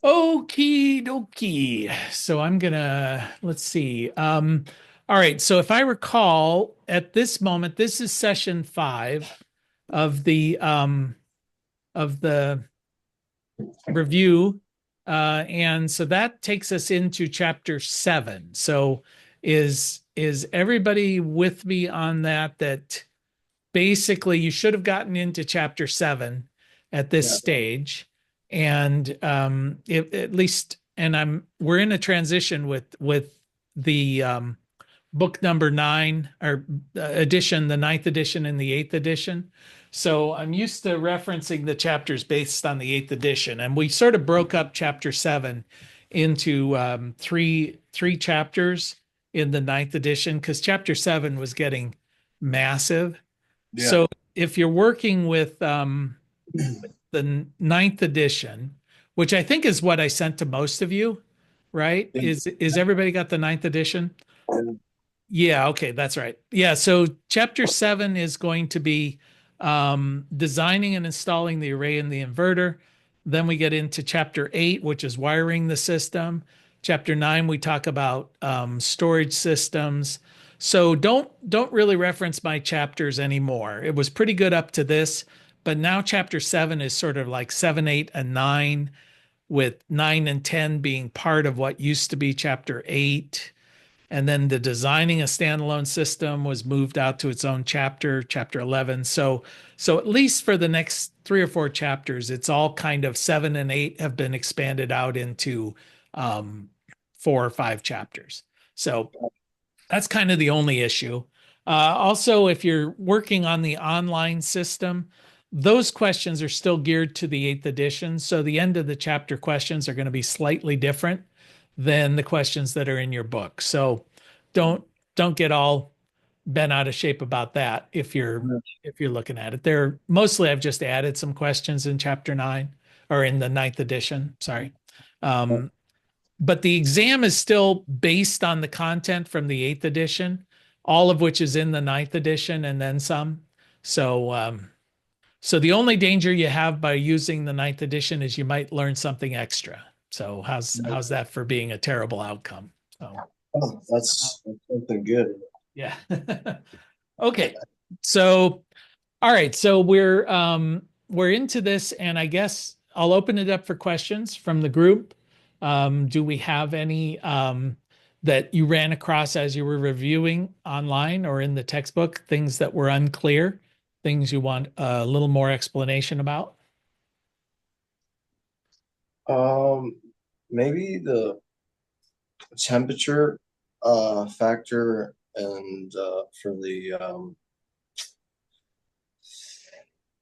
Okie dokie. So I'm gonna let's see. All right. So if I recall, at this moment, this is session five of the review, and so that takes us into chapter seven. So is everybody with me on that? That basically you should have gotten into chapter seven at this Yeah. stage, and at least, and we're in a transition with the book number nine or edition, the ninth edition and the eighth edition. So I'm used to referencing the chapters based on the eighth edition, and we sort of broke up chapter seven into three chapters in the ninth edition because chapter seven was getting massive. Yeah. So if you're working with the ninth edition, which I think is what I sent to most of you, right? Yeah. Is everybody got the ninth edition? And Yeah, okay, that's right. Yeah, so chapter seven is going to be designing and installing the array and the inverter. Then we get into chapter eight, which is wiring the system. Chapter nine, we talk about storage systems. So don't really reference my chapters anymore. It was pretty good up to this, but now chapter seven is sort of like seven, eight, and nine, with nine and 10 being part of what used to be chapter eight. And then the designing a standalone system was moved out to its own chapter, chapter 11. So at least for the next three or four chapters, it's all kind of seven and eight have been expanded out into um, four or five chapters. So that's kind of the only issue. Also, if you're working on the online system, those questions are still geared to the eighth edition. So the end of the chapter questions are going to be slightly different than the questions that are in your book. So don't don't get all bent out of shape about that if you're looking at it. There mostly I've just added some questions in chapter nine or in the ninth edition. Sorry. Um, but the exam is still based on the content from the eighth edition, all of which is in the ninth edition and then some. So the only danger you have by using the ninth edition is you might learn something extra. So how's that for being a terrible outcome? So oh, that's something good. yeah. Okay. So all right. So we're into this, and I guess I'll open it up for questions from the group. Do we have any that you ran across as you were reviewing online or in the textbook, things that were unclear, things you want a little more explanation about? Um, Maybe the temperature factor and for the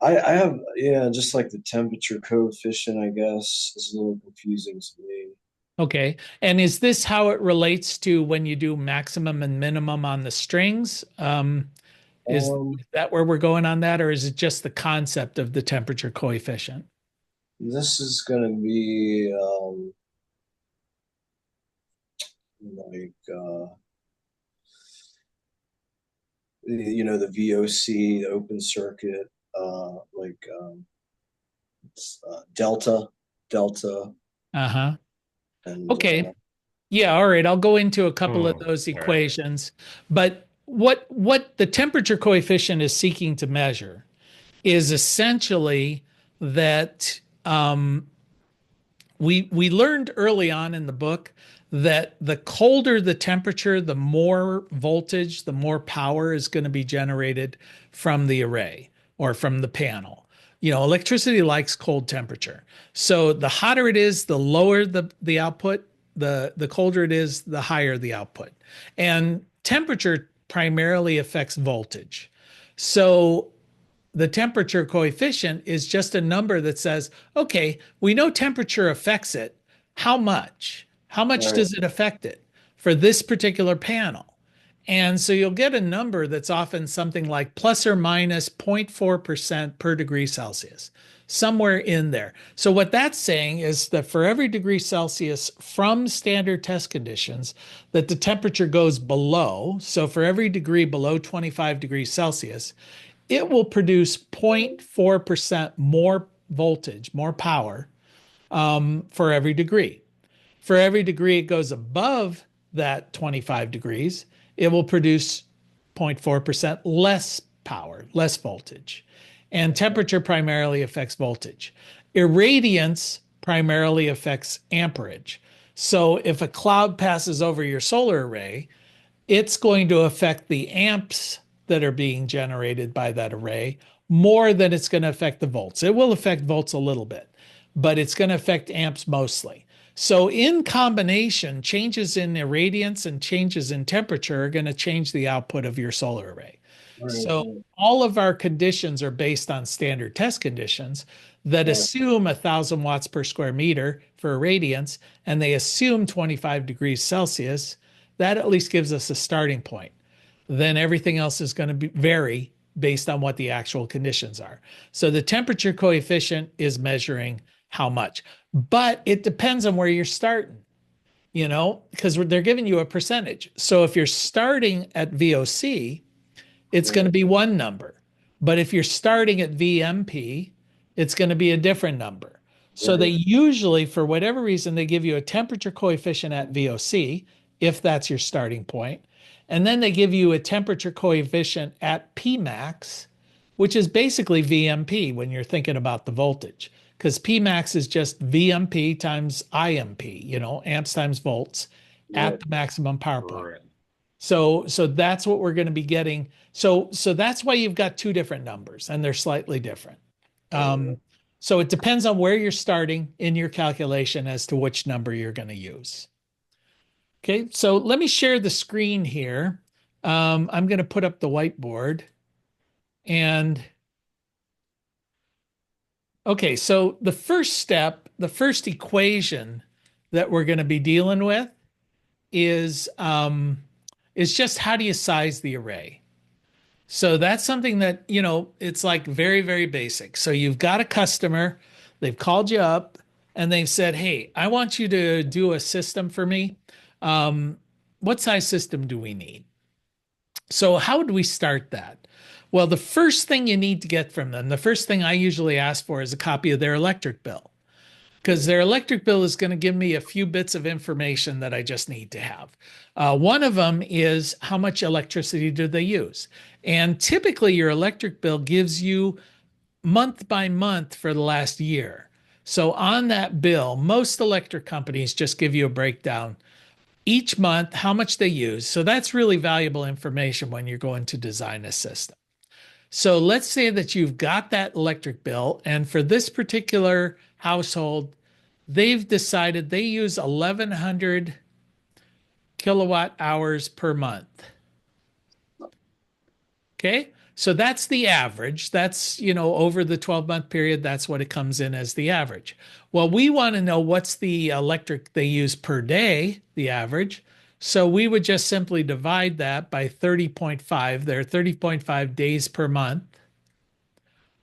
I have, yeah, just like the temperature coefficient, I guess, is a little confusing to me. Okay. And is this how it relates to when you do maximum and minimum on the strings? Is Um, that where we're going on that, or is it just the concept of the temperature coefficient? this is gonna be like the VOC, the open circuit, like delta, Uh-huh. and Okay. Yeah, all right. I'll go into a couple of Hmm. those All right. equations. But what the temperature coefficient is seeking to measure is essentially that we learned early on in the book that the colder the temperature, the more voltage, the more power is going to be generated from the array or from the panel. Electricity likes cold temperature. So the hotter it is, the lower the output, the colder it is, the higher the output. And temperature primarily affects voltage. So the temperature coefficient is just a number that says, okay, we know temperature affects it. How much? How much right, does it affect it for this particular panel? And so you'll get a number that's often something like plus or minus 0.4% per degree Celsius, somewhere in there. So what that's saying is that for every degree Celsius from standard test conditions, that the temperature goes below. So for every degree below 25 degrees Celsius, it will produce 0.4% more voltage, more power, for every degree. For every degree it goes above that 25 degrees, it will produce 0.4% less power, less voltage. And temperature primarily affects voltage. Irradiance primarily affects amperage. So if a cloud passes over your solar array, it's going to affect the amps that are being generated by that array more than it's going to affect the volts. It will affect volts a little bit, but it's going to affect amps mostly. So in combination, changes in irradiance and changes in temperature are going to change the output of your solar array. Right, So right, all of our conditions are based on standard test conditions that right, assume 1,000 watts per square meter for irradiance, and they assume 25 degrees Celsius. That at least gives us a starting point. Then everything else is going to vary based on what the actual conditions are. So the temperature coefficient is measuring how much, but it depends on where you're starting, because they're giving you a percentage. So if you're starting at VOC, it's going to right, be one number. But if you're starting at VMP, it's going to be a different number. So they right, usually, for whatever reason, they give you a temperature coefficient at VOC, if that's your starting point. And then they give you a temperature coefficient at Pmax, which is basically VMP when you're thinking about the voltage. Because Pmax is just VMP times IMP, amps times volts at right, the maximum power point. right. So that's what we're going to be getting. So that's why you've got two different numbers and they're slightly different. Right. Um, so it depends on where you're starting in your calculation as to which number you're going to use. Okay, so let me share the screen here. I'm going to put up the whiteboard. And okay, so the first step, the first equation that we're going to be dealing with is just how do you size the array? So that's something that, it's like very, very basic. So you've got a customer, they've called you up and they've said, hey, I want you to do a system for me. Um, what size system do we need? So how do we start that? Well, the first thing you need to get from them, the first thing I usually ask for is a copy of their electric bill because their electric bill is going to give me a few bits of information that I just need to have. One of them is how much electricity do they use? And typically, your electric bill gives you month by month for the last year. So on that bill, most electric companies just give you a breakdown each month, how much they use. So that's really valuable information when you're going to design a system. So let's say that you've got that electric bill, and for this particular household, they've decided they use 1,100 kilowatt hours per month. Okay. So that's the average. That's, over the 12-month period, that's what it comes in as the average. Well, we want to know what's the electric they use per day, the average. So we would just simply divide that by 30.5. There are 30.5 days per month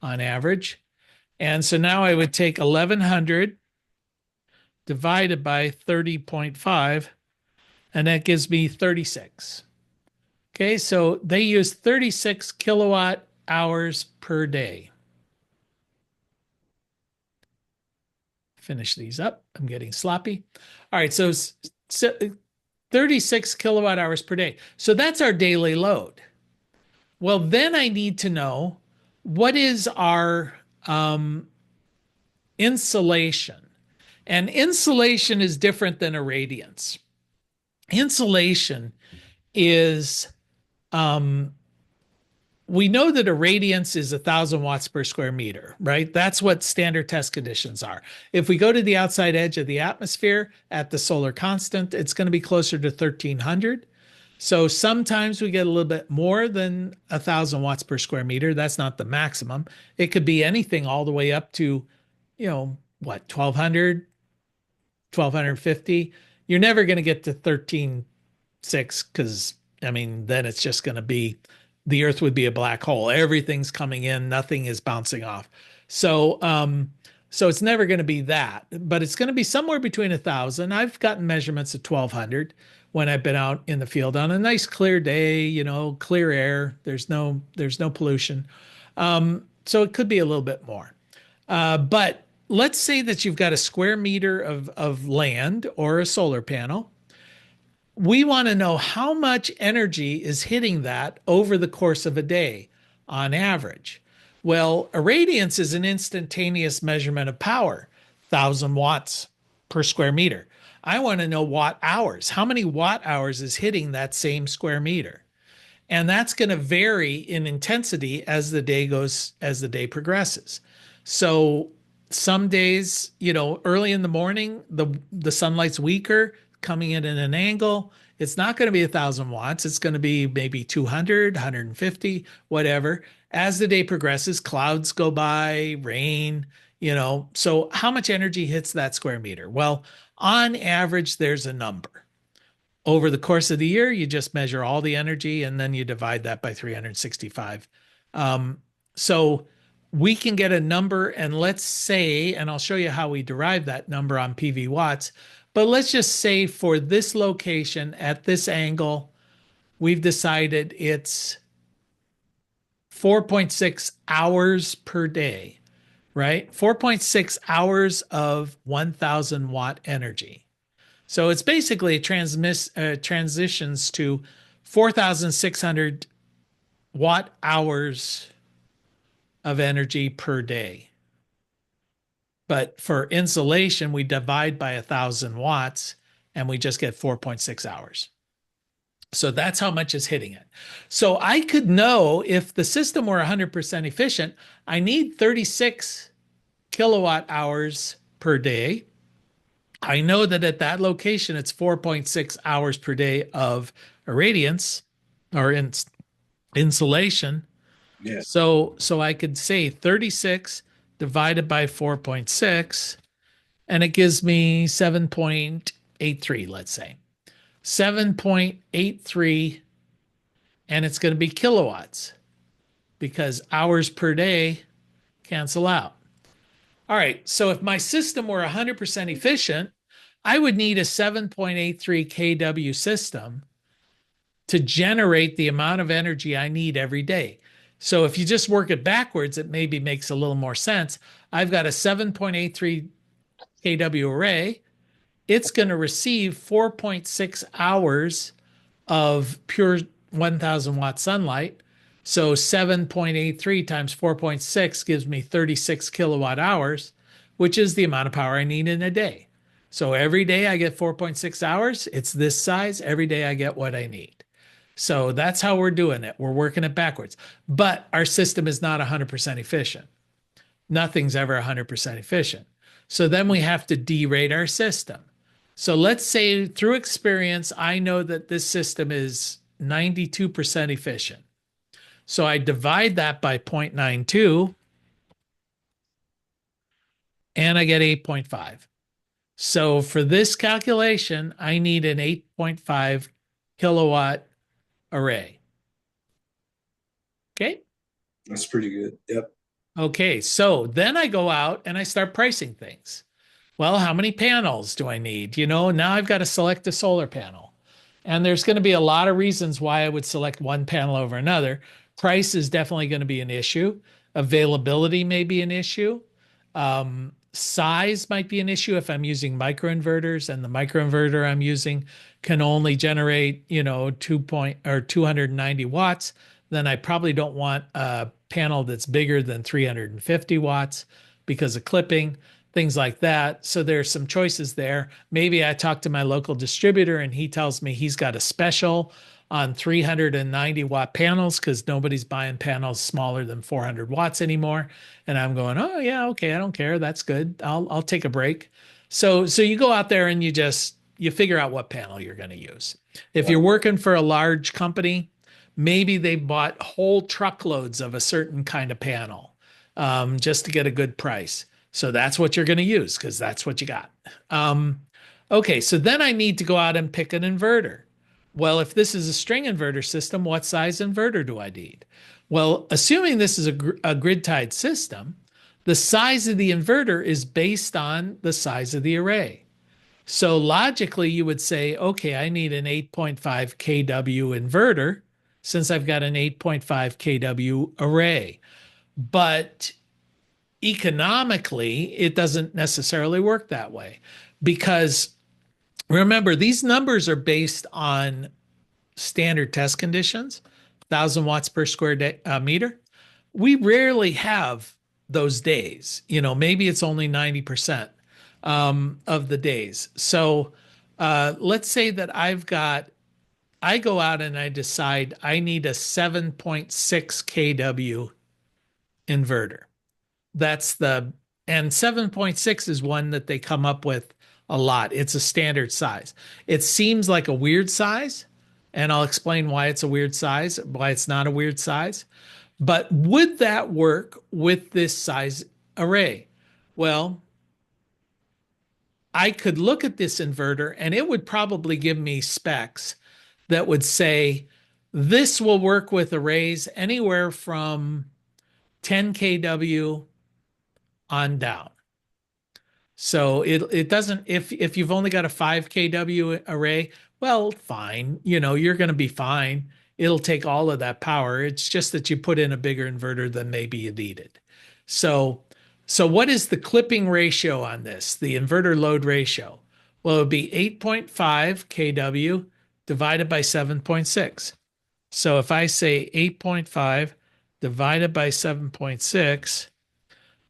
on average. And so now I would take 1,100 divided by 30.5, and that gives me 36. Okay, so they use 36 kilowatt hours per day. Finish these up. I'm getting sloppy. All right, so 36 kilowatt hours per day. So that's our daily load. Well, then I need to know what is our insulation. And insulation is different than irradiance. Insulation is we know that irradiance is 1,000 watts per square meter, right? That's what standard test conditions are. If we go to the outside edge of the atmosphere at the solar constant, it's going to be closer to 1,300. So sometimes we get a little bit more than 1,000 watts per square meter. That's not the maximum. It could be anything all the way up to, 1,200, 1,250. You're never going to get to 13.6 because, then it's just going to be the Earth would be a black hole. Everything's coming in, nothing is bouncing off. So it's never going to be that, but it's going to be somewhere between 1,000. I've gotten measurements of 1,200 when I've been out in the field on a nice clear day, clear air. There's no pollution. So it could be a little bit more. But let's say that you've got a square meter of land or a solar panel. We want to know how much energy is hitting that over the course of a day on average. Well, irradiance is an instantaneous measurement of power, 1,000 watts per square meter. I want to know watt hours. How many watt hours is hitting that same square meter? And that's going to vary in intensity as the day progresses. So some days, early in the morning, the sunlight's weaker, coming in at an angle. It's not going to be 1,000 watts. It's going to be maybe 200, 150, whatever. As the day progresses, clouds go by, rain. So how much energy hits that square meter? Well, on average, there's a number. Over the course of the year, you just measure all the energy and then you divide that by 365. So we can get a number, and let's say, and I'll show you how we derive that number on PV watts, but let's just say for this location at this angle, we've decided it's 4.6 hours per day, right? 4.6 hours of 1,000 watt energy. So it's basically transitions to 4,600 watt hours of energy per day. But for insulation, we divide by 1,000 watts and we just get 4.6 hours. So that's how much is hitting it. So I could know if the system were 100% efficient, I need 36 kilowatt hours per day. I know that at that location, it's 4.6 hours per day of irradiance or insulation. Yeah. So I could say 36 divided by 4.6, and it gives me 7.83, let's say. 7.83, and it's going to be kilowatts because hours per day cancel out. All right, so if my system were 100% efficient, I would need a 7.83 kW system to generate the amount of energy I need every day. So if you just work it backwards, it maybe makes a little more sense. I've got a 7.83 kW array. It's going to receive 4.6 hours of pure 1,000 watt sunlight. So 7.83 times 4.6 gives me 36 kilowatt hours, which is the amount of power I need in a day. So every day I get 4.6 hours. It's this size. Every day I get what I need. So that's how we're doing it. We're working it backwards. But our system is not 100% efficient. Nothing's ever 100% efficient. So then we have to derate our system. So let's say through experience, I know that this system is 92% efficient. So I divide that by 0.92 and I get 8.5. So for this calculation, I need an 8.5 kilowatt array. Okay. That's pretty good. Yep. Okay. So then I go out and I start pricing things. Well, how many panels do I need? Now I've got to select a solar panel. And there's going to be a lot of reasons why I would select one panel over another. Price is definitely going to be an issue. Availability may be an issue. Size might be an issue if I'm using microinverters and the microinverter I'm using can only generate, 290 watts. Then I probably don't want a panel that's bigger than 350 watts because of clipping, things like that. So there's some choices there. Maybe I talk to my local distributor and he tells me he's got a special on 390 watt panels because nobody's buying panels smaller than 400 watts anymore. And I'm going, oh yeah, okay, I don't care. That's good. I'll take a break. So you go out there and you figure out what panel you're going to use. If you're working for a large company, maybe they bought whole truckloads of a certain kind of panel just to get a good price. So that's what you're going to use because that's what you got. Okay, so then I need to go out and pick an inverter. Well, if this is a string inverter system, what size inverter do I need? Well, assuming this is a grid-tied system, the size of the inverter is based on the size of the array. So logically, you would say, okay, I need an 8.5 kW inverter since I've got an 8.5 kW array. But economically, it doesn't necessarily work that way because remember, these numbers are based on standard test conditions, 1,000 watts per square meter. We rarely have those days. Maybe it's only 90% of the days. So let's say that I go out and I decide I need a 7.6 kW inverter. That's and 7.6 is one that they come up with a lot. It's a standard size. It seems like a weird size, and I'll explain why it's a weird size, why it's not a weird size. But would that work with this size array? Well, I could look at this inverter and it would probably give me specs that would say this will work with arrays anywhere from 10 kW on down. So it doesn't, if you've only got a 5 kW array, well, fine, you're going to be fine. It'll take all of that power. It's just that you put in a bigger inverter than maybe you needed. So what is the clipping ratio on this, the inverter load ratio? Well, it would be 8.5 kW divided by 7.6. So if I say 8.5 divided by 7.6,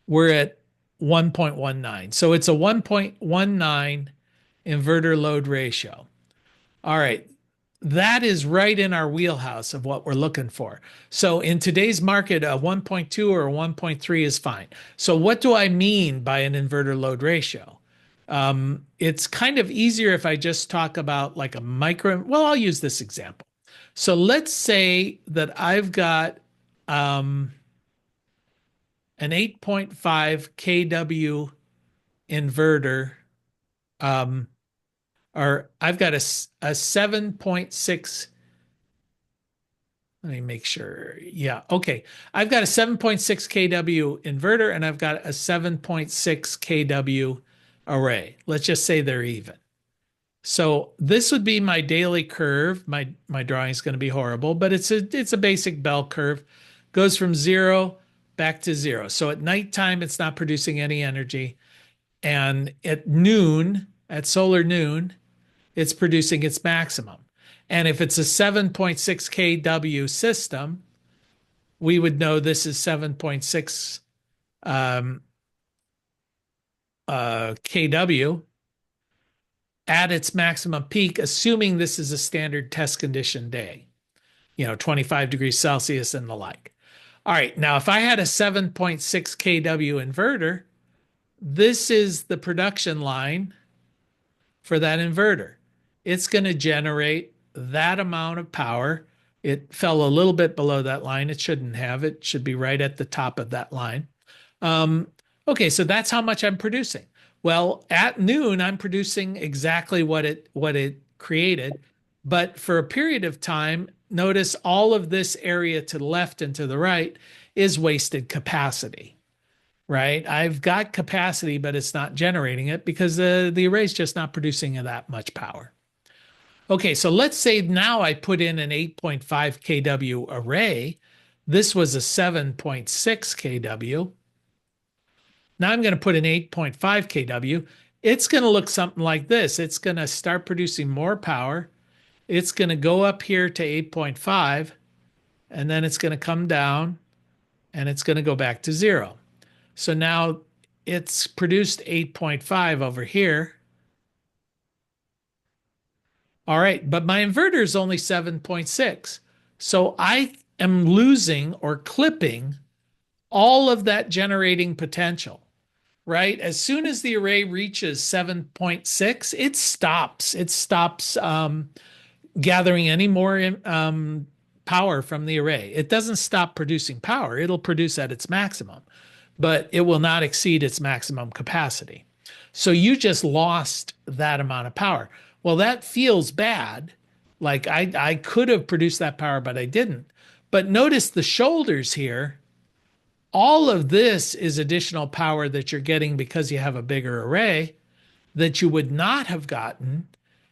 we're at 1.19. So it's a 1.19 inverter load ratio. All right. That is right in our wheelhouse of what we're looking for. So in today's market, a 1.2 or a 1.3 is fine. So what do I mean by an inverter load ratio? It's kind of easier if I just talk about like a micro. Well, I'll use this example. So let's say that I've got an 8.5 kW inverter, or I've got a 7.6. Let me make sure. Yeah. Okay. I've got a 7.6 kW inverter and I've got a 7.6 kW array. Let's just say they're even. So this would be my daily curve. My drawing is going to be horrible, but it's a basic bell curve. Goes from 0 back to 0. So at nighttime, it's not producing any energy. And at noon, at solar noon, it's producing its maximum. And if it's a 7.6 kW system, we would know this is 7.6 kW at its maximum peak, assuming this is a standard test condition day, 25 degrees Celsius and the like. All right, now if I had a 7.6 kW inverter, this is the production line for that inverter. It's going to generate that amount of power. It fell a little bit below that line. It shouldn't have. It should be right at the top of that line. Okay, so that's how much I'm producing. Well, at noon, I'm producing exactly what it created. But for a period of time, notice all of this area to the left and to the right is wasted capacity, right? I've got capacity, but it's not generating it because the array is just not producing that much power. Okay, so let's say now I put in an 8.5 kW array. This was a 7.6 kW. Now I'm going to put an 8.5 kW. It's going to look something like this. It's going to start producing more power. It's going to go up here to 8.5, and then it's going to come down, and it's going to go back to 0. So now it's produced 8.5 over here. All right, but my inverter is only 7.6. So I am losing or clipping all of that generating potential, right? As soon as the array reaches 7.6, it stops. It stops gathering any more power from the array. It doesn't stop producing power. It'll produce at its maximum, but it will not exceed its maximum capacity. So you just lost that amount of power. Well, that feels bad. Like I could have produced that power, but I didn't. But notice the shoulders here. All of this is additional power that you're getting because you have a bigger array that you would not have gotten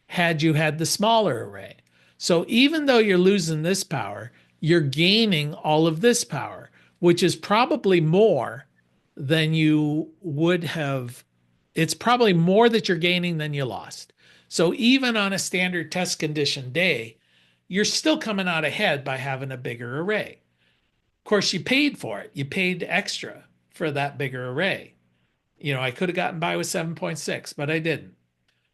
had you had the smaller array. So even though you're losing this power, you're gaining all of this power, which is probably more than you would have. It's probably more that you're gaining than you lost. So even on a standard test condition day, you're still coming out ahead by having a bigger array. Of course, you paid for it. You paid extra for that bigger array. I could have gotten by with 7.6, but I didn't.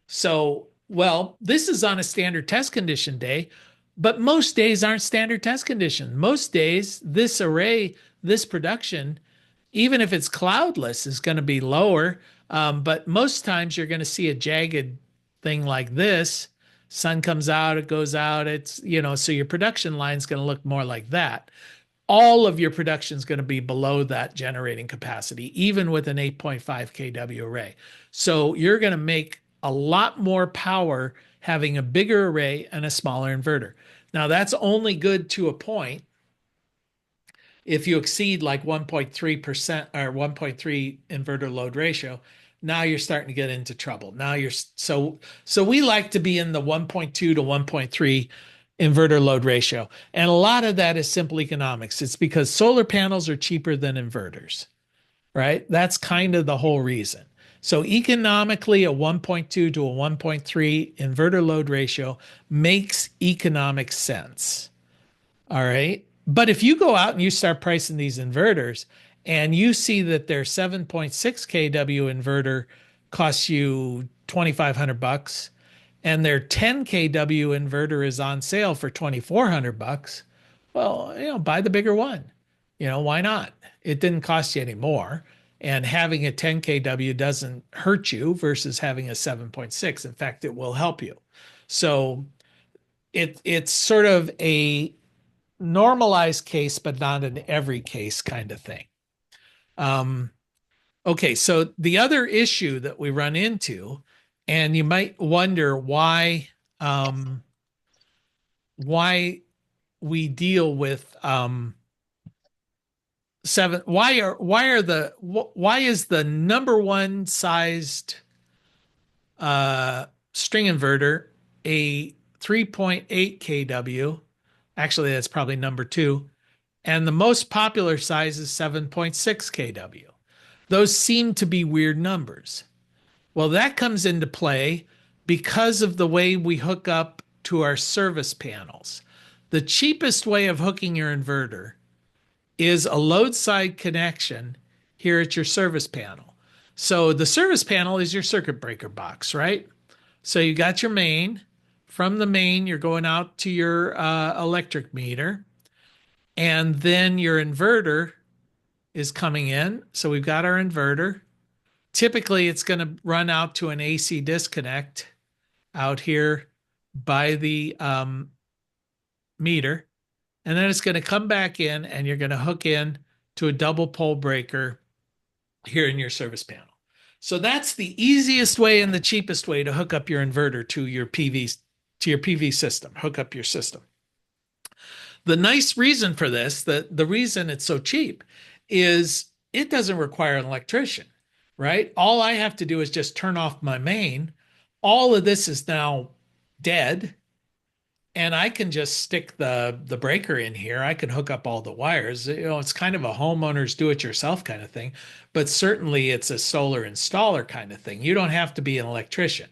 So, well, this is on a standard test condition day, but most days aren't standard test conditions. Most days, this array, this production, even if it's cloudless, is going to be lower. But most times you're going to see a jagged thing like this. Sun comes out, it goes out. So your production line is going to look more like that. All of your production is going to be below that generating capacity, even with an 8.5 kW array. So you're going to make a lot more power having a bigger array and a smaller inverter. Now, that's only good to a point. If you exceed like 1.3% or 1.3 inverter load ratio, now you're starting to get into trouble. Now so we like to be in the 1.2 to 1.3 inverter load ratio. And a lot of that is simple economics. It's because solar panels are cheaper than inverters, right? That's kind of the whole reason. So economically, a 1.2 to a 1.3 inverter load ratio makes economic sense. All right. But if you go out and you start pricing these inverters and you see that their 7.6 kW inverter costs you 2,500 bucks and their 10 kW inverter is on sale for 2,400 bucks, well, buy the bigger one. Why not? It didn't cost you any more. And having a 10 kW doesn't hurt you versus having a 7.6. In fact, it will help you. So it's sort of a normalized case, but not in every case kind of thing. Okay, so the other issue that we run into, and you might wonder why we deal with why is the number one sized string inverter a 3.8 kW? Actually, that's probably number two. And the most popular size is 7.6 kW. Those seem to be weird numbers. Well, that comes into play because of the way we hook up to our service panels. The cheapest way of hooking your inverter is a load side connection here at your service panel. So the service panel is your circuit breaker box, right? So you got your main. From the main, you're going out to your electric meter. And then your inverter is coming in. So we've got our inverter. Typically, it's going to run out to an AC disconnect out here by the meter. And then it's going to come back in and you're going to hook in to a double pole breaker here in your service panel. So that's the easiest way and the cheapest way to hook up your inverter to your PV system, hook up your system. The nice reason for this, the reason it's so cheap, is it doesn't require an electrician, right? All I have to do is just turn off my main. All of this is now dead. And I can just stick the breaker in here. I can hook up all the wires. It's kind of a homeowner's do-it-yourself kind of thing, but certainly it's a solar installer kind of thing. You don't have to be an electrician.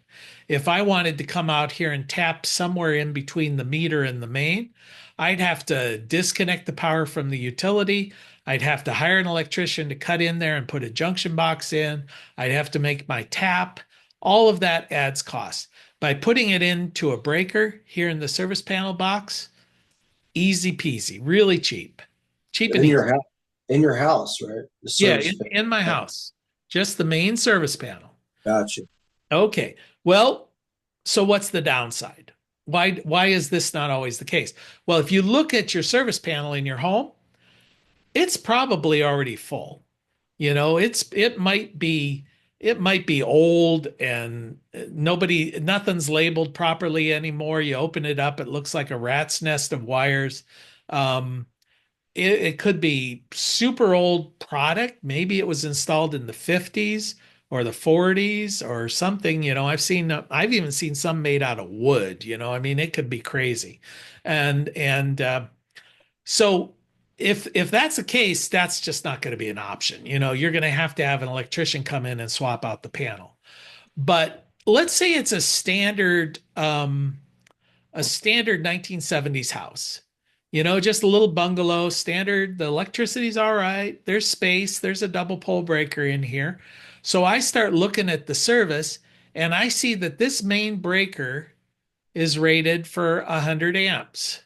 If I wanted to come out here and tap somewhere in between the meter and the main, I'd have to disconnect the power from the utility. I'd have to hire an electrician to cut in there and put a junction box in. I'd have to make my tap. All of that adds cost. By putting it into a breaker here in the service panel box, easy peasy, really cheap. Cheap and easy. In your house, right? Yeah, in my house. Just the main service panel. Gotcha. Okay. Well, so what's the downside? Why is this not always the case? Well, if you look at your service panel in your home, it's probably already full. It might be old and nothing's labeled properly anymore. You open it up, it looks like a rat's nest of wires. It could be super old product. Maybe it was installed in the 50s or the 40s or something. I've even seen some made out of wood. I mean, it could be crazy. And so if that's the case, that's just not going to be an option. You're going to have an electrician come in and swap out the panel. But let's say it's a standard 1970s house. Just a little bungalow, standard. The electricity's all right. There's space. There's a double pole breaker in here. So I start looking at the service and I see that this main breaker is rated for 100 amps.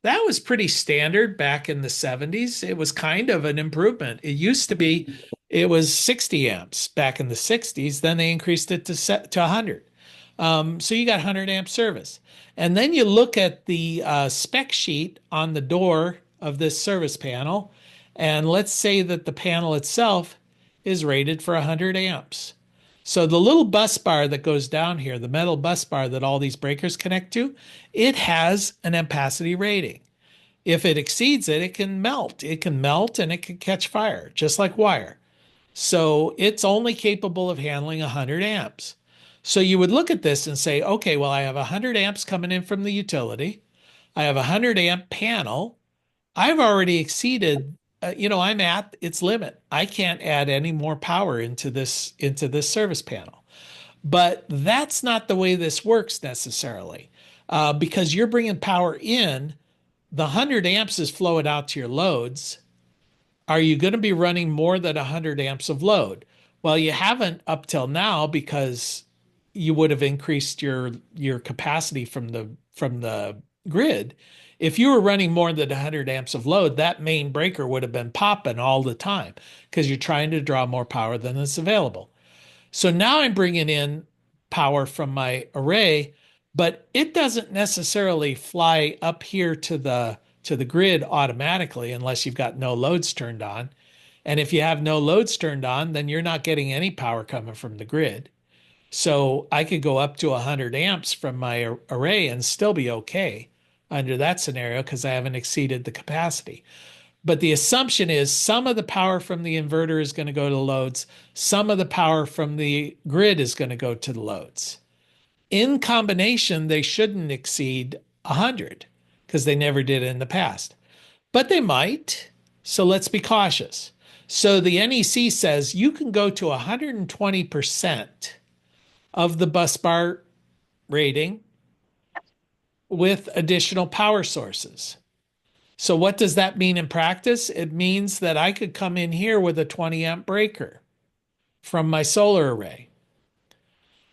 That was pretty standard back in the 70s. It was kind of an improvement. It was 60 amps back in the 60s. Then they increased it to 100. So you got 100 amp service. And then you look at the spec sheet on the door of this service panel, and let's say that the panel itself is rated for 100 amps. So the little bus bar that goes down here, the metal bus bar that all these breakers connect to, it has an ampacity rating. If it exceeds it, it can melt. It can melt and it can catch fire, just like wire. So it's only capable of handling 100 amps. So you would look at this and say, okay, well, I have 100 amps coming in from the utility. I have a 100 amp panel. I've already exceeded, I'm at its limit. I can't add any more power into this service panel. But that's not the way this works necessarily, because you're bringing power in. The 100 amps is flowing out to your loads. Are you going to be running more than 100 amps of load? Well, you haven't up till now because you would have increased your capacity from the grid. If you were running more than 100 amps of load, that main breaker would have been popping all the time because you're trying to draw more power than is available. So now I'm bringing in power from my array, but it doesn't necessarily fly up here to the grid automatically unless you've got no loads turned on. And if you have no loads turned on, then you're not getting any power coming from the grid. So I could go up to 100 amps from my array and still be okay under that scenario because I haven't exceeded the capacity. But the assumption is some of the power from the inverter is going to go to the loads. Some of the power from the grid is going to go to the loads. In combination, they shouldn't exceed 100 because they never did in the past. But they might. So let's be cautious. So the NEC says you can go to 120% of the bus bar rating with additional power sources. So what does that mean in practice? It means that I could come in here with a 20 amp breaker from my solar array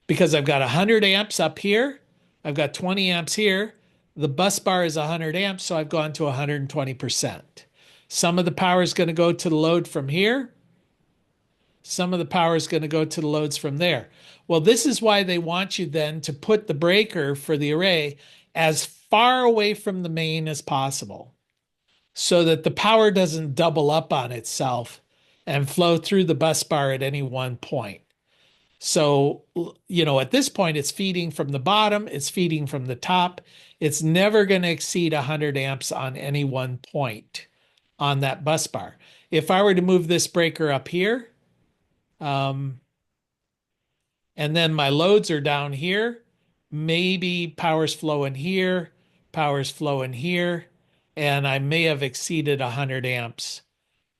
because I've got 100 amps up here. I've got 20 amps here. The bus bar is 100 amps, so I've gone to 120%. Some of the power is going to go to the load from here. Some of the power is going to go to the loads from there. Well, this is why they want you then to put the breaker for the array as far away from the main as possible so that the power doesn't double up on itself and flow through the bus bar at any one point. So, at this point, it's feeding from the bottom, it's feeding from the top. It's never going to exceed 100 amps on any one point on that bus bar. If I were to move this breaker up here, and then my loads are down here, maybe power's flowing here, power's flowing here, and I may have exceeded 100 amps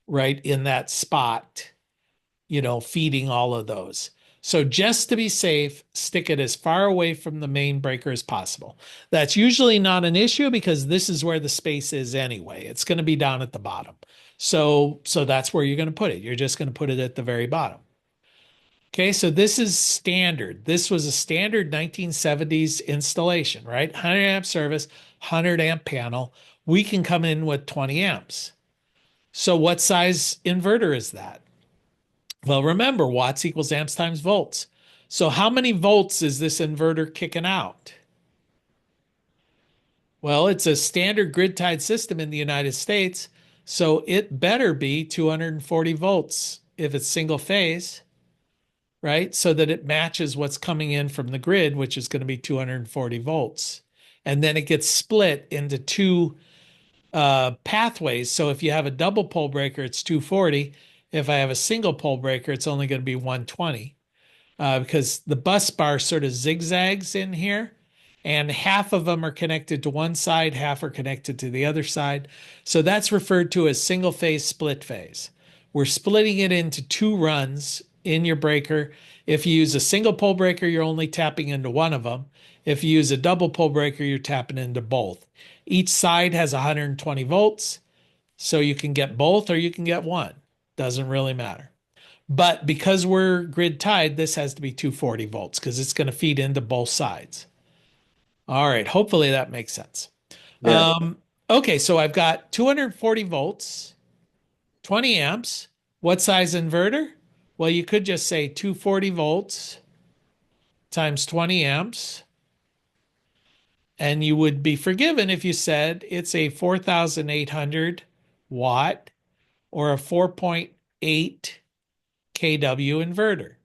right in that spot, feeding all of those. So just to be safe, stick it as far away from the main breaker as possible. That's usually not an issue because this is where the space is anyway. It's going to be down at the bottom. So that's where you're going to put it. You're just going to put it at the very bottom. Okay, so this is standard. This was a standard 1970s installation, right? 100 amp service, 100 amp panel. We can come in with 20 amps. So what size inverter is that? Well, remember, watts equals amps times volts. So how many volts is this inverter kicking out? Well, it's a standard grid-tied system in the United States, so it better be 240 volts if it's single phase, right? So that it matches what's coming in from the grid, which is going to be 240 volts. And then it gets split into two pathways. So if you have a double pole breaker, it's 240. If I have a single pole breaker, it's only going to be 120 because the bus bar sort of zigzags in here. and half of them are connected to one side, half are connected to the other side. So that's referred to as single phase split phase. We're splitting it into two runs in your breaker. If you use a single pole breaker, you're only tapping into one of them. If you use a double pole breaker, you're tapping into both. Each side has 120 volts, so you can get both or you can get one. Doesn't really matter. But because we're grid tied, this has to be 240 volts because it's going to feed into both sides. All right, hopefully that makes sense. Yeah. Okay, so I've got 240 volts, 20 amps. What size inverter? Well, you could just say 240 volts times 20 amps, and you would be forgiven if you said it's a 4,800 watt or a 4.8 kW inverter.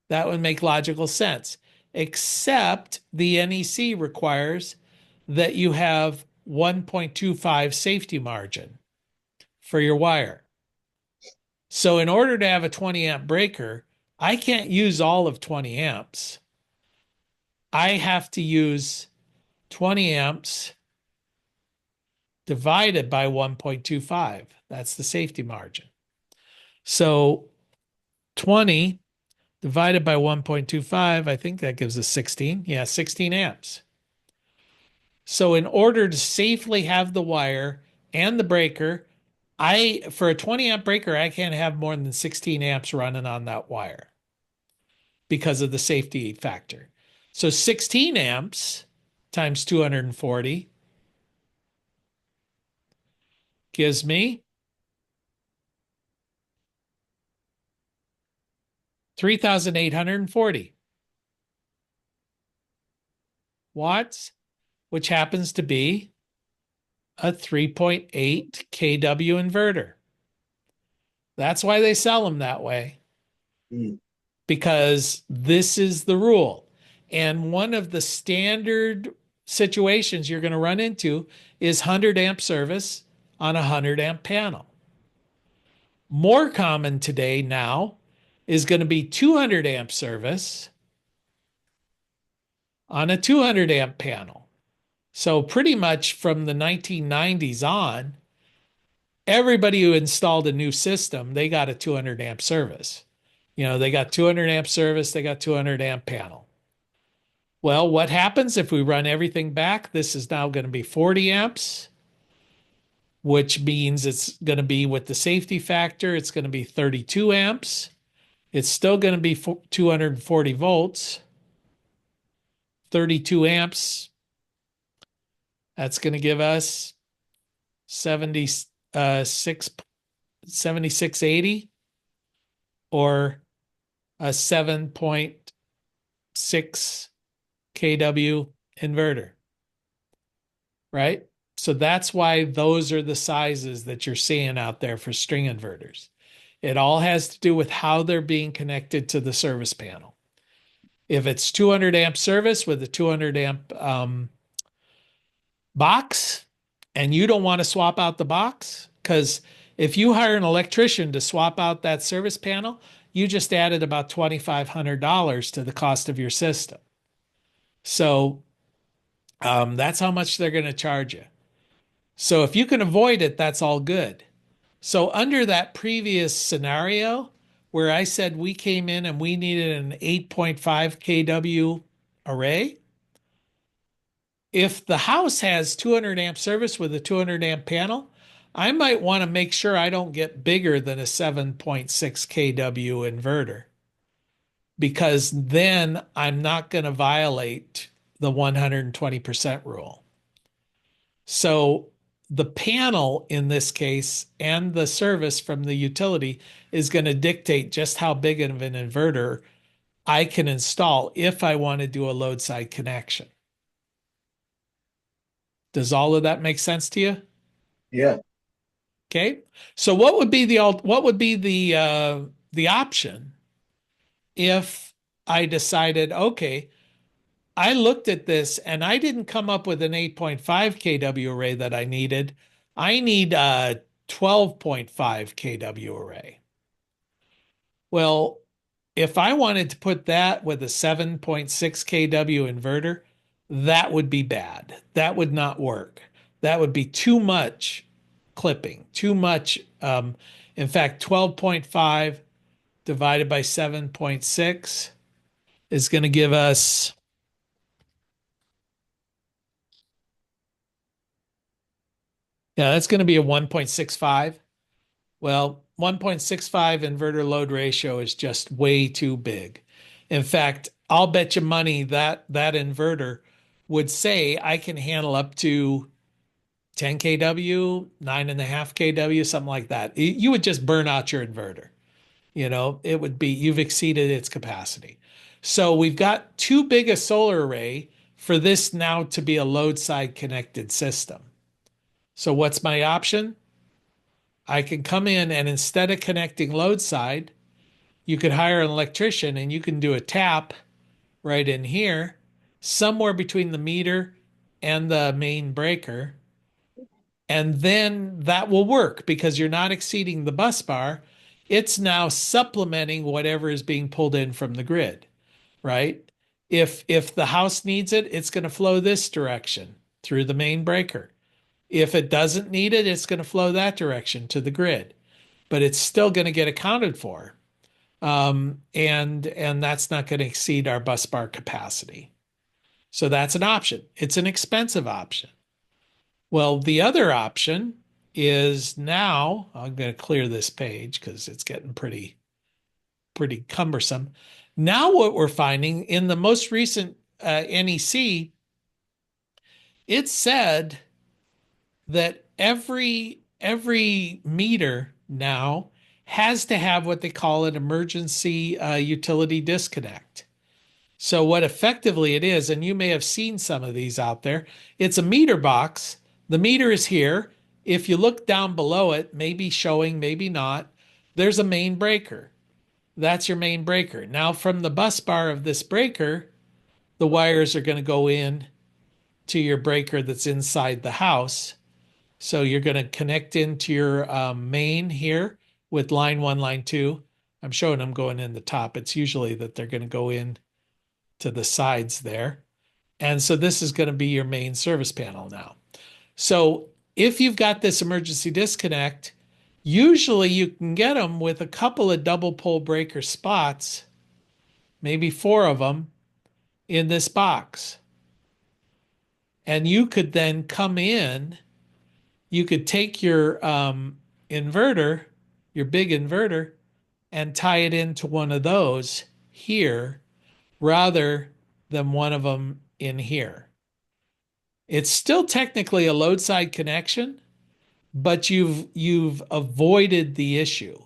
That would make logical sense, except the NEC requires that you have 1.25 safety margin for your wire. So in order to have a 20 amp breaker, I can't use all of 20 amps. I have to use 20 amps divided by 1.25. That's the safety margin. So 20 divided by 1.25, I think that gives us 16. Yeah, 16 amps. So in order to safely have the wire and the breaker, for a 20 amp breaker, I can't have more than 16 amps running on that wire because of the safety factor. So 16 amps times 240 gives me 3,840 watts, which happens to be a 3.8 kW inverter. That's why they sell them that way, because this is the rule. And one of the standard situations you're going to run into is 100 amp service on a 100 amp panel. More common today now is going to be 200 amp service on a 200 amp panel. So pretty much from the 1990s on, everybody who installed a new system, they got a 200 amp service. They got 200 amp service, they got 200 amp panel. Well, what happens if we run everything back? This is now going to be 40 amps, which means it's going to be with the safety factor, it's going to be 32 amps. It's still going to be 240 volts, 32 amps. That's going to give us 7680 or a 7.6 kW inverter, right? So that's why those are the sizes that you're seeing out there for string inverters. It all has to do with how they're being connected to the service panel. If it's 200 amp service with a 200 amp box, and you don't want to swap out the box, because if you hire an electrician to swap out that service panel, you just added about $2,500 to the cost of your system. So that's how much they're going to charge you. So if you can avoid it, that's all good. So under that previous scenario where I said we came in and we needed an 8.5 kW array, if the house has 200 amp service with a 200 amp panel, I might want to make sure I don't get bigger than a 7.6 kW inverter, because then I'm not going to violate the 120% rule. So the panel in this case and the service from the utility is going to dictate just how big of an inverter I can install if I want to do a load side connection. Does all of that make sense to you? Yeah. Okay. So what would be the option if I decided, okay, I looked at this and I didn't come up with an 8.5 kW array that I needed. I need a 12.5 kW array. Well, if I wanted to put that with a 7.6 kW inverter, that would be bad. That would not work. That would be too much clipping, too much. In fact, 12.5 divided by 7.6 is going to give us, yeah, that's going to be a 1.65. Well, 1.65 inverter load ratio is just way too big. In fact, I'll bet you money that that inverter would say I can handle up to 10 kW, 9.5 kW, something like that. You would just burn out your inverter. It would be you've exceeded its capacity. So we've got too big a solar array for this now to be a load side connected system. So what's my option? I can come in and instead of connecting load side, you could hire an electrician and you can do a tap right in here, somewhere between the meter and the main breaker. And then that will work because you're not exceeding the bus bar. It's now supplementing whatever is being pulled in from the grid, right? If the house needs it, it's going to flow this direction through the main breaker. If it doesn't need it, it's going to flow that direction to the grid, but it's still going to get accounted for. And that's not going to exceed our bus bar capacity. So that's an option. It's an expensive option. Well, the other option is now, I'm going to clear this page because it's getting pretty cumbersome. Now what we're finding in the most recent NEC, it said that every meter now has to have what they call an emergency utility disconnect. So what effectively it is, and you may have seen some of these out there, it's a meter box. The meter is here. If you look down below it, maybe showing, maybe not, there's a main breaker. That's your main breaker. Now from the bus bar of this breaker, the wires are going to go in to your breaker that's inside the house. So you're going to connect into your main here with line 1, line 2. I'm showing them going in the top. It's usually that they're going to go in to the sides there. And so this is going to be your main service panel now. So if you've got this emergency disconnect, usually you can get them with a couple of double pole breaker spots, maybe 4 of them in this box. And you could then come in, you could take your inverter, your big inverter, and tie it into one of those here rather than one of them in here. It's still technically a load side connection, but you've avoided the issue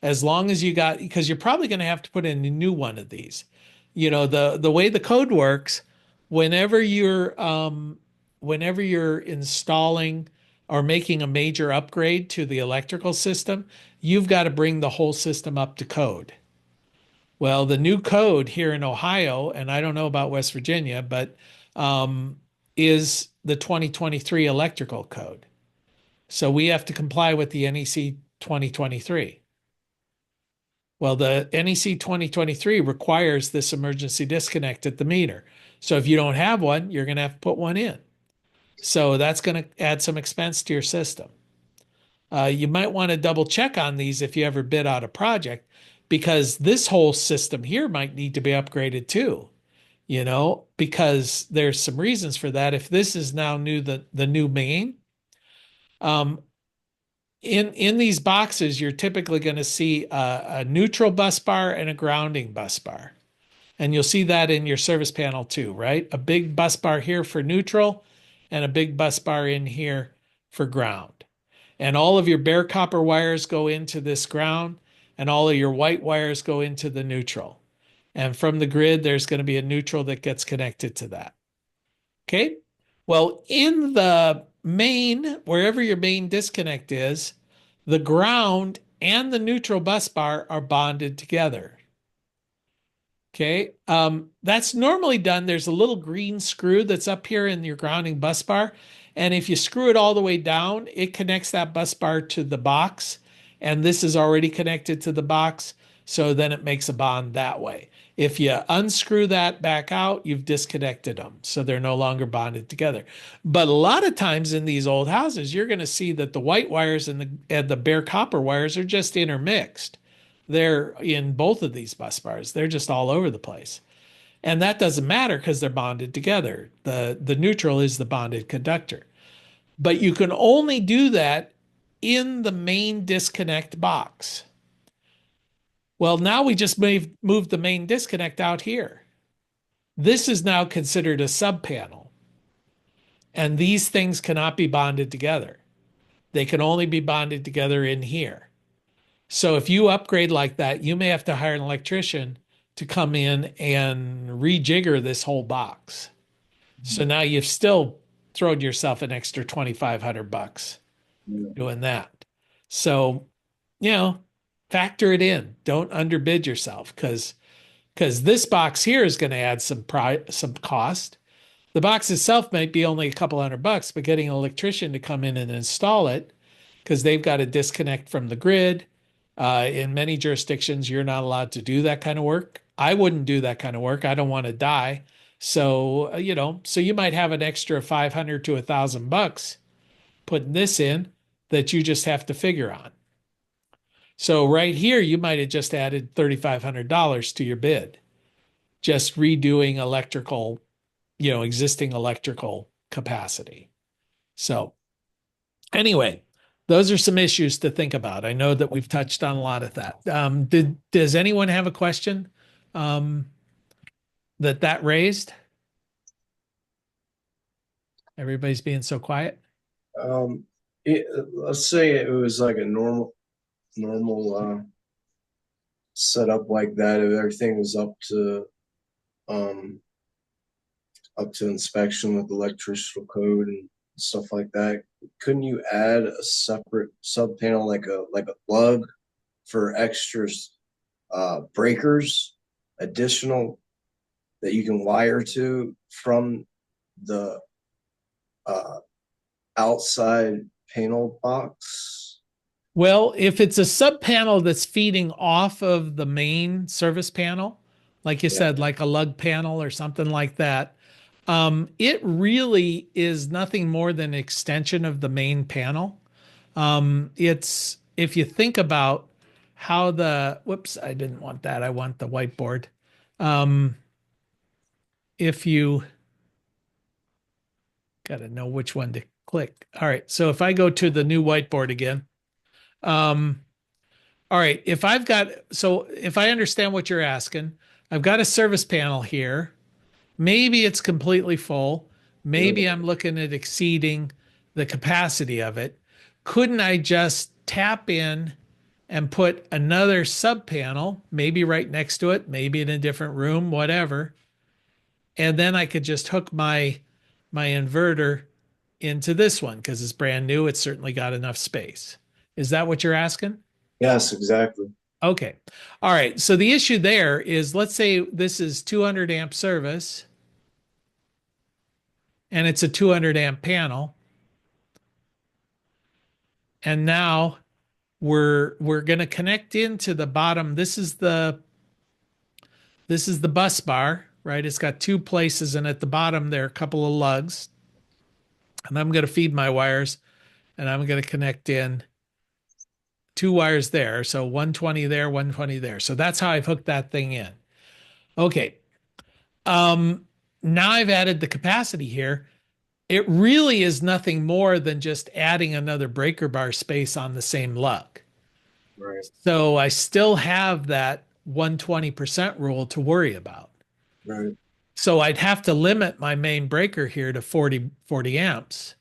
as long as you got, because you're probably going to have to put in a new one of these. The way the code works, whenever you're installing or making a major upgrade to the electrical system, you've got to bring the whole system up to code. Well, the new code here in Ohio, and I don't know about West Virginia, but is the 2023 electrical code. So we have to comply with the NEC 2023. Well, the NEC 2023 requires this emergency disconnect at the meter. So if you don't have one, you're going to have to put one in. So that's going to add some expense to your system. You might want to double check on these if you ever bid out a project, because this whole system here might need to be upgraded too, because there's some reasons for that. If this is now the new main, in these boxes, you're typically going to see a neutral bus bar and a grounding bus bar. And you'll see that in your service panel too, right? A big bus bar here for neutral and a big bus bar in here for ground. And all of your bare copper wires go into this ground, and all of your white wires go into the neutral. And from the grid, there's going to be a neutral that gets connected to that. Okay? Well, in the main, wherever your main disconnect is, the ground and the neutral bus bar are bonded together. Okay, that's normally done. There's a little green screw that's up here in your grounding bus bar. And if you screw it all the way down, it connects that bus bar to the box. And this is already connected to the box. So then it makes a bond that way. If you unscrew that back out, you've disconnected them. So they're no longer bonded together. But a lot of times in these old houses, you're going to see that the white wires and the bare copper wires are just intermixed. They're in both of these bus bars. They're just all over the place. And that doesn't matter because they're bonded together. The neutral is the bonded conductor. But you can only do that in the main disconnect box. Well, now we just moved the main disconnect out here. This is now considered a subpanel. And these things cannot be bonded together. They can only be bonded together in here. So if you upgrade like that, you may have to hire an electrician to come in and rejigger this whole box. So now you've still thrown yourself an extra 2,500 bucks doing that. So, factor it in. Don't underbid yourself because this box here is going to add some cost. The box itself might be only a couple $100, but getting an electrician to come in and install it because they've got to disconnect from the grid. In many jurisdictions, you're not allowed to do that kind of work. I wouldn't do that kind of work. I don't want to die. So, so you might have an extra 500 to $1,000 putting this in that you just have to figure on. So right here, you might have just added $3,500 to your bid, just redoing electrical, existing electrical capacity. So anyway, those are some issues to think about. I know that we've touched on a lot of that. Does anyone have a question that raised? Everybody's being so quiet. Let's say it was like a normal setup like that. If everything was up to inspection with electrical code and stuff like that, couldn't you add a separate sub panel like a plug for extras breakers additional that you can wire to from the outside panel box? Well, if it's a sub panel that's feeding off of the main service panel, like you said, like a lug panel or something like that, it really is nothing more than an extension of the main panel. It's, if you think about how whoops, I didn't want that. I want the whiteboard. If you got to know which one to click. All right. So if I go to the new whiteboard again, all right, if I understand what you're asking, I've got a service panel here. Maybe it's completely full. Maybe I'm looking at exceeding the capacity of it. Couldn't I just tap in and put another sub panel, maybe right next to it, maybe in a different room, whatever. And then I could just hook my inverter into this one because it's brand new. It's certainly got enough space. Is that what you're asking? Yes, exactly. Okay. All right. So the issue there is, let's say this is 200 amp service and it's a 200 amp panel. And now we're going to connect into the bottom. This is the bus bar, right? It's got two places, and at the bottom there are a couple of lugs. And I'm going to feed my wires, and I'm going to connect in two wires there. So 120 there, 120 there. So that's how I've hooked that thing in. Okay. Now I've added the capacity here. It really is nothing more than just adding another breaker bar space on the same lug. Right. So I still have that 120% rule to worry about. Right. So I'd have to limit my main breaker here to 40 amps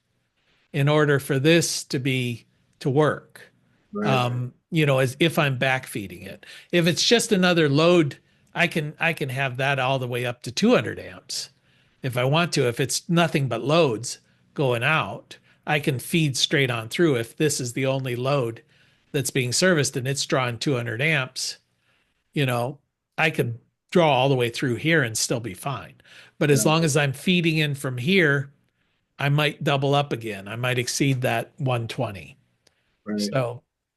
in order for this to work. Right. As if I'm backfeeding it. If it's just another load, I can have that all the way up to 200 amps if I want to. If it's nothing but loads going out, I can feed straight on through. If this is the only load that's being serviced and it's drawing 200 amps, I could draw all the way through here and still be fine. But as long as I'm feeding in from here, I might double up again. I might exceed that 120. Right.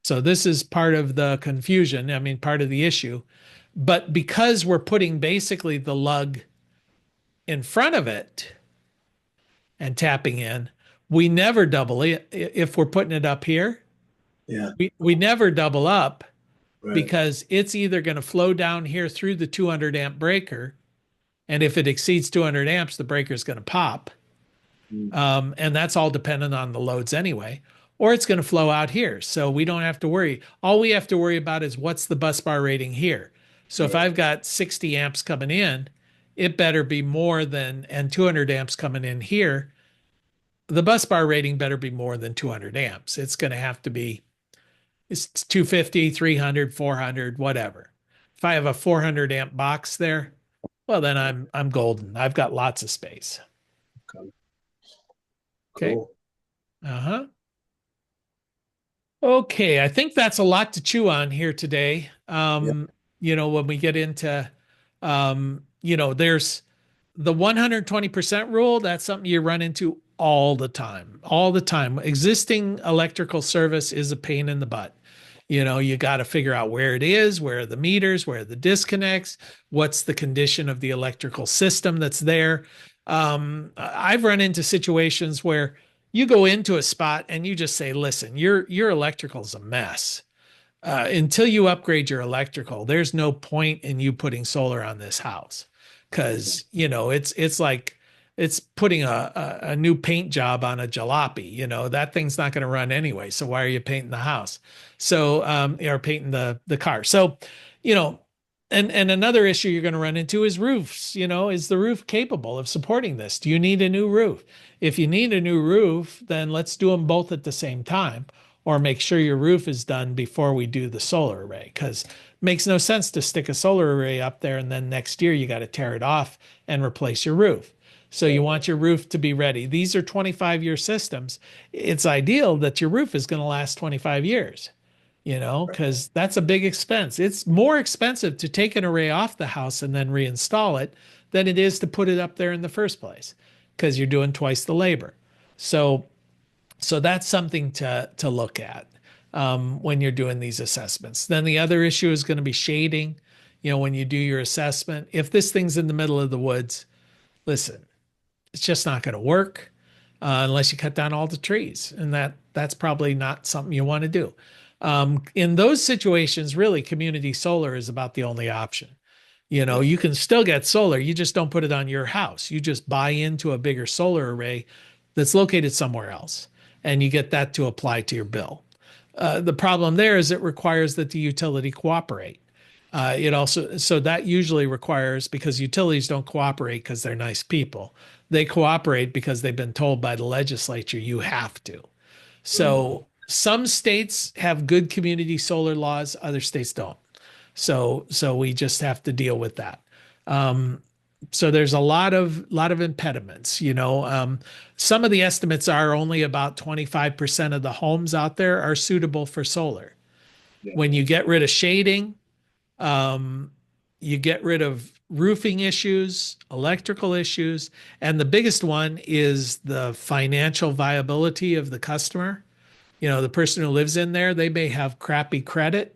So this is part of the confusion. I mean, part of the issue. But because we're putting basically the lug in front of it and tapping in, we never double it. If we're putting it up here, Yeah. we never double up Right. because it's either going to flow down here through the 200 amp breaker. And if it exceeds 200 amps, the breaker is going to pop. Mm. And that's all dependent on the loads anyway. Or it's going to flow out here. So we don't have to worry. All we have to worry about is what's the bus bar rating here. So if Right. I've got 60 amps coming in, it better be more than, and 200 amps coming in here. The bus bar rating better be more than 200 amps. It's going to have to be, it's 250, 300, 400, whatever. If I have a 400 amp box there, well, then I'm golden. I've got lots of space. Okay. Okay. Cool. Uh-huh. Okay, I think that's a lot to chew on here today. Yeah. When we get into, there's the 120% rule. That's something you run into all the time, all the time. Existing electrical service is a pain in the butt. You got to figure out where it is, where are the meters, where are the disconnects, what's the condition of the electrical system that's there. I've run into situations where you go into a spot and you just say, listen, your electrical is a mess. Until you upgrade your electrical, there's no point in you putting solar on this house because it's like it's putting a new paint job on a jalopy. That thing's not going to run anyway. So why are you painting the house? So or painting the car. So you know. And another issue you're going to run into is roofs. Is the roof capable of supporting this? Do you need a new roof? If you need a new roof, then let's do them both at the same time, or make sure your roof is done before we do the solar array. Because it makes no sense to stick a solar array up there and then next year you got to tear it off and replace your roof. So you want your roof to be ready. These are 25-year systems. It's ideal that your roof is going to last 25 years, because that's a big expense. It's more expensive to take an array off the house and then reinstall it than it is to put it up there in the first place, because you're doing twice the labor. So that's something to look at when you're doing these assessments. Then the other issue is going to be shading. When you do your assessment, if this thing's in the middle of the woods, listen, it's just not going to work unless you cut down all the trees, and that's probably not something you want to do. In those situations, really, community solar is about the only option. You can still get solar, you just don't put it on your house. You just buy into a bigger solar array that's located somewhere else, and you get that to apply to your bill. The problem there is it requires that the utility cooperate. So that usually requires, because utilities don't cooperate because they're nice people. They cooperate because they've been told by the legislature you have to. So some states have good community solar laws, other states don't. So we just have to deal with that. So there's a lot of impediments. Some of the estimates are only about 25% of the homes out there are suitable for solar. Yeah. When you get rid of shading, you get rid of roofing issues, electrical issues, and the biggest one is the financial viability of the customer. The person who lives in there, they may have crappy credit.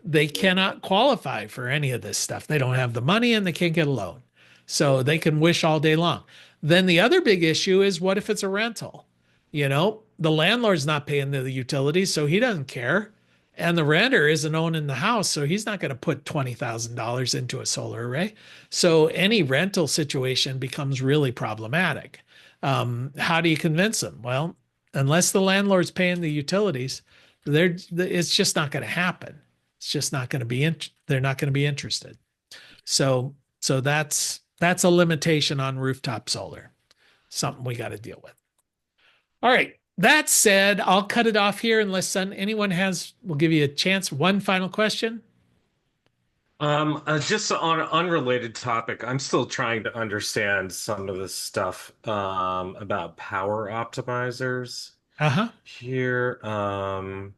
They cannot qualify for any of this stuff. They don't have the money and they can't get a loan. So they can wish all day long. Then the other big issue is, what if it's a rental? The landlord's not paying the utilities, so he doesn't care. And the renter isn't owning the house, so he's not going to put $20,000 into a solar array. So any rental situation becomes really problematic. How do you convince them? Well, unless the landlord's paying the utilities, it's just not going to happen. It's just not going to be they're not going to be interested. So that's a limitation on rooftop solar. Something we got to deal with. All right. That said, I'll cut it off here unless anyone we'll give you a chance. One final question. Just on an unrelated topic, I'm still trying to understand some of this stuff about power optimizers Uh-huh. here. I'm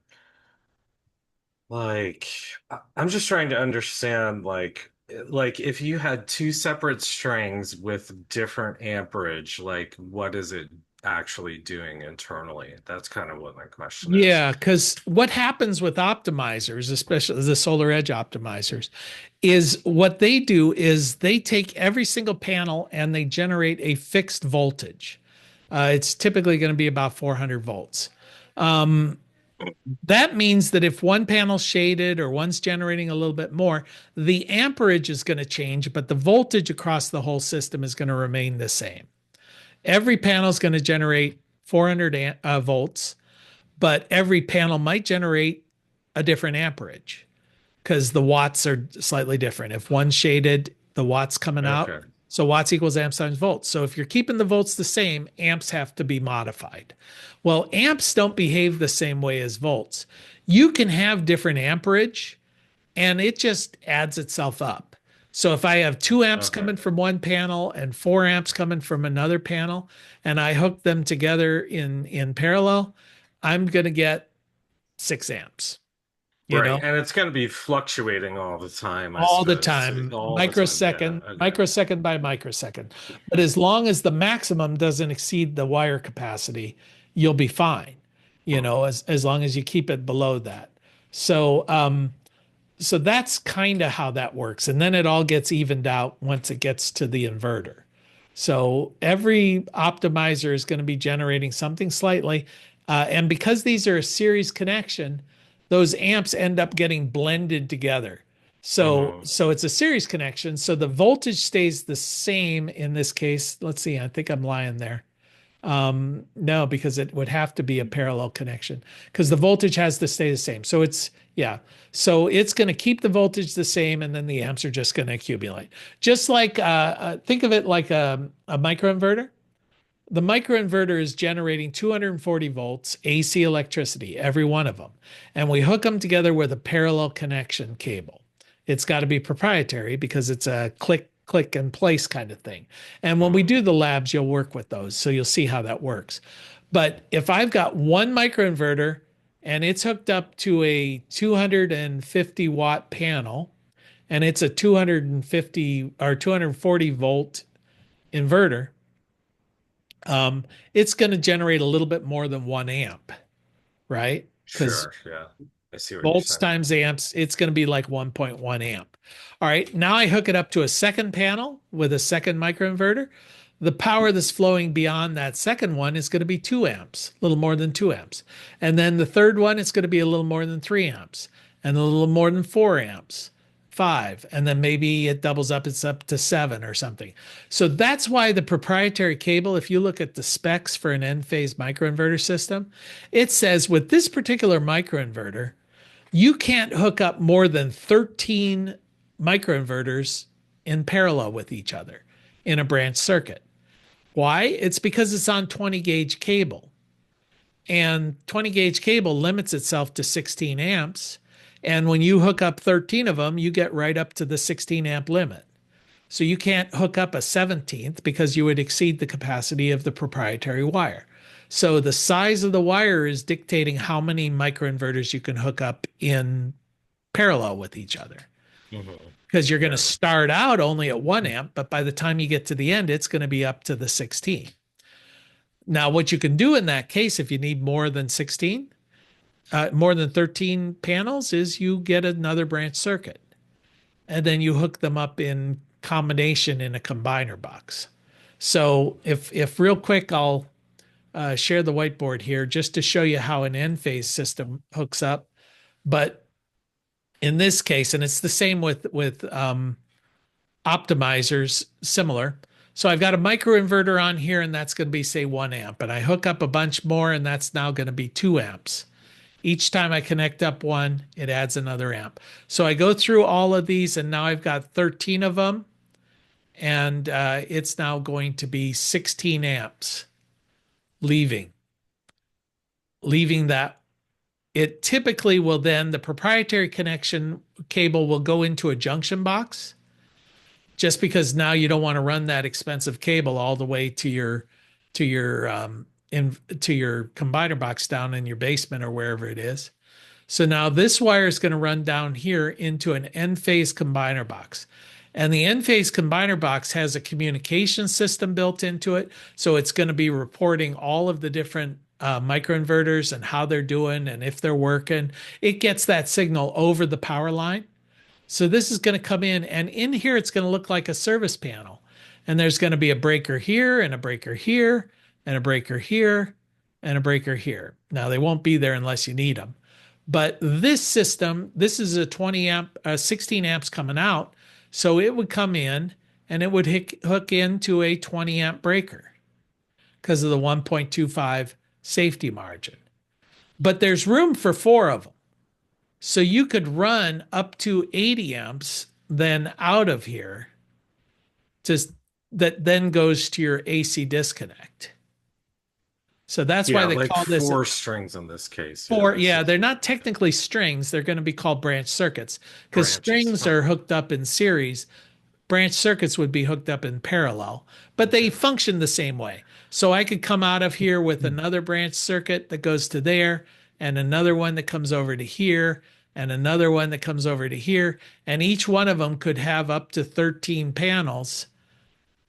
just trying to understand, like if you had two separate strings with different amperage, like what does it actually doing internally? That's kind of what my question is. Yeah, because what happens with optimizers, especially the Solar Edge optimizers, is what they do is they take every single panel and they generate a fixed voltage. It's typically going to be about 400 volts. Um, that means that if one panel's shaded or one's generating a little bit more, the amperage is going to change, but the voltage across the whole system is going to remain the same. Every panel is going to generate 400 volts, but every panel might generate a different amperage because the watts are slightly different. If one's shaded, the watts coming out. Okay. So watts equals amps times volts. So if you're keeping the volts the same, amps have to be modified. Well, amps don't behave the same way as volts. You can have different amperage and it just adds itself up. So if I have 2 amps Okay. coming from one panel and 4 amps coming from another panel, and I hook them together in parallel, I'm going to get 6 amps, you Right. know, And it's going to be fluctuating all the time, I all the suppose. time, All the time. Yeah. microsecond, Okay. microsecond by microsecond. But as long as the maximum doesn't exceed the wire capacity, you'll be fine, as long as you keep it below that. So that's kind of how that works. And then it all gets evened out once it gets to the inverter. So every optimizer is going to be generating something slightly. And because these are a series connection, those amps end up getting blended together. So, Mhm. so it's a series connection. So the voltage stays the same in this case. Let's see, I think I'm lying there. No, because it would have to be a parallel connection because the voltage has to stay the same. So yeah. So it's going to keep the voltage the same and then the amps are just going to accumulate. Just like, think of it like a microinverter. The microinverter is generating 240 volts AC electricity, every one of them. And we hook them together with a parallel connection cable. It's got to be proprietary because it's a click and place kind of thing. And when we Mhm. do the labs, you'll work with those. So you'll see how that works. But if I've got one microinverter and it's hooked up to a 250-watt panel and it's a 250 or 240 volt inverter, it's going to generate a little bit more than 1 amp, right? Because Sure. Yeah. I see what you're volts saying. times amps, it's going to be like 1.1 amp. All right, now I hook it up to a second panel with a second microinverter. The power that's flowing beyond that second one is going to be 2 amps, a little more than 2 amps. And then the third one, it's going to be a little more than 3 amps and a little more than 4 amps, five. And then maybe it doubles up, it's up to seven or something. So that's why the proprietary cable, if you look at the specs for an N-phase microinverter system, it says with this particular microinverter, you can't hook up more than 13 microinverters in parallel with each other in a branch circuit. Why? It's because it's on 20 gauge cable. And 20 gauge cable limits itself to 16 amps. And when you hook up 13 of them, you get right up to the 16 amp limit. So you can't hook up a 17th because you would exceed the capacity of the proprietary wire. So the size of the wire is dictating how many microinverters you can hook up in parallel with each other. Mhm. Because you're going to Yeah. start out only at 1 amp, but by the time you get to the end, it's going to be up to the 16. Now, what you can do in that case, if you need more than 16, more than 13 panels, is you get another branch circuit and then you hook them up in combination in a combiner box. So if real quick, I'll share the whiteboard here just to show you how an N-phase system hooks up. But in this case, and it's the same with optimizers, similar. So I've got a microinverter on here, and that's going to be, say, 1 amp. And I hook up a bunch more, and that's now going to be 2 amps. Each time I connect up one, it adds another amp. So I go through all of these, and now I've got 13 of them, and it's now going to be 16 amps leaving that. It typically will then, the proprietary connection cable will go into a junction box just because now you don't want to run that expensive cable all the way to your to your combiner box down in your basement or wherever it is. So now this wire is going to run down here into an N-phase combiner box. And the Enphase combiner box has a communication system built into it. So it's going to be reporting all of the different microinverters and how they're doing and if they're working. It gets that signal over the power line. So this is going to come in, and in here, it's going to look like a service panel. And there's going to be a breaker here and a breaker here and a breaker here and a breaker here. Now, they won't be there unless you need them. But this system, this is a 20 amp, 16 amps coming out. So it would come in and it would hook into a 20 amp breaker because of the 1.25 safety margin. But there's room for 4 of them. So you could run up to 80 amps then out of here that then goes to your AC disconnect. So that's why they like call this 4 strings in this case. four. Yeah, they're not technically strings. They're going to be called branch circuits because strings are hooked up in series. Branch circuits would be hooked up in parallel, but they function the same way. So I could come out of here with another branch circuit that goes to there, and another one that comes over to here, and another one that comes over to here. And each one of them could have up to 13 panels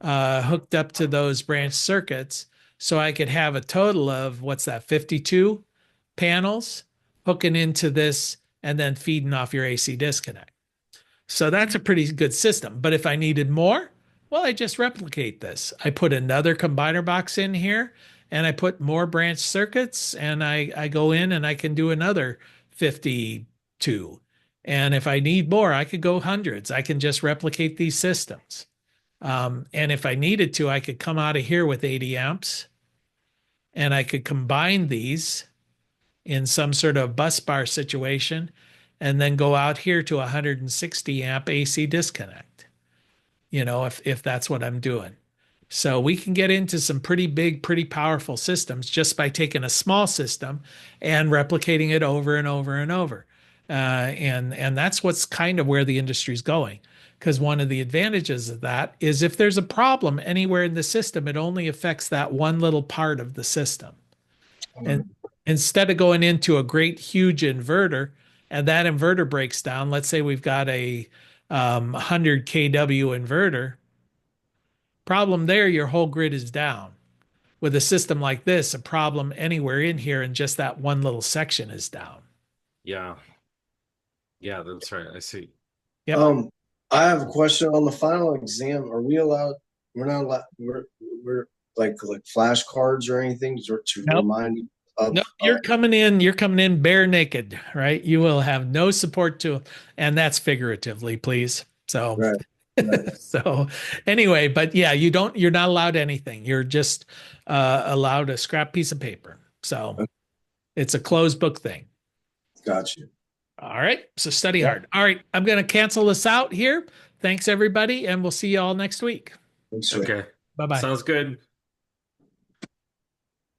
hooked up to those branch circuits. So I could have a total of, 52 panels hooking into this and then feeding off your AC disconnect. So that's a pretty good system. But if I needed more, well, I just replicate this. I put another combiner box in here and I put more branch circuits, and I go in and I can do another 52. And if I need more, I could go hundreds. I can just replicate these systems. And if I needed to, I could come out of here with 80 amps and I could combine these in some sort of bus bar situation and then go out here to 160 amp AC disconnect, if that's what I'm doing. So we can get into some pretty big, pretty powerful systems just by taking a small system and replicating it over and over and over. And that's what's kind of where the industry's going. Because one of the advantages of that is if there's a problem anywhere in the system, it only affects that one little part of the system. And instead of going into a great, huge inverter, and that inverter breaks down, let's say we've got a 100 kW inverter, problem there, your whole grid is down. With a system like this, a problem anywhere in here and just that one little section is down. Yeah. Yeah, that's right. I see. Yep. I have a question on the final exam. Are we allowed? We're not allowed. We're like flashcards or anything to remind you of. No, you're coming in bare naked, right? You will have no support to, and that's figuratively, please. So, Right. So anyway, but yeah, you're not allowed anything. You're just allowed a scrap piece of paper. So it's a closed book thing. Gotcha. All right. So study hard. All right. I'm going to cancel this out here. Thanks everybody. And we'll see you all next week. Thanks, Okay. Bye-bye. Sounds good.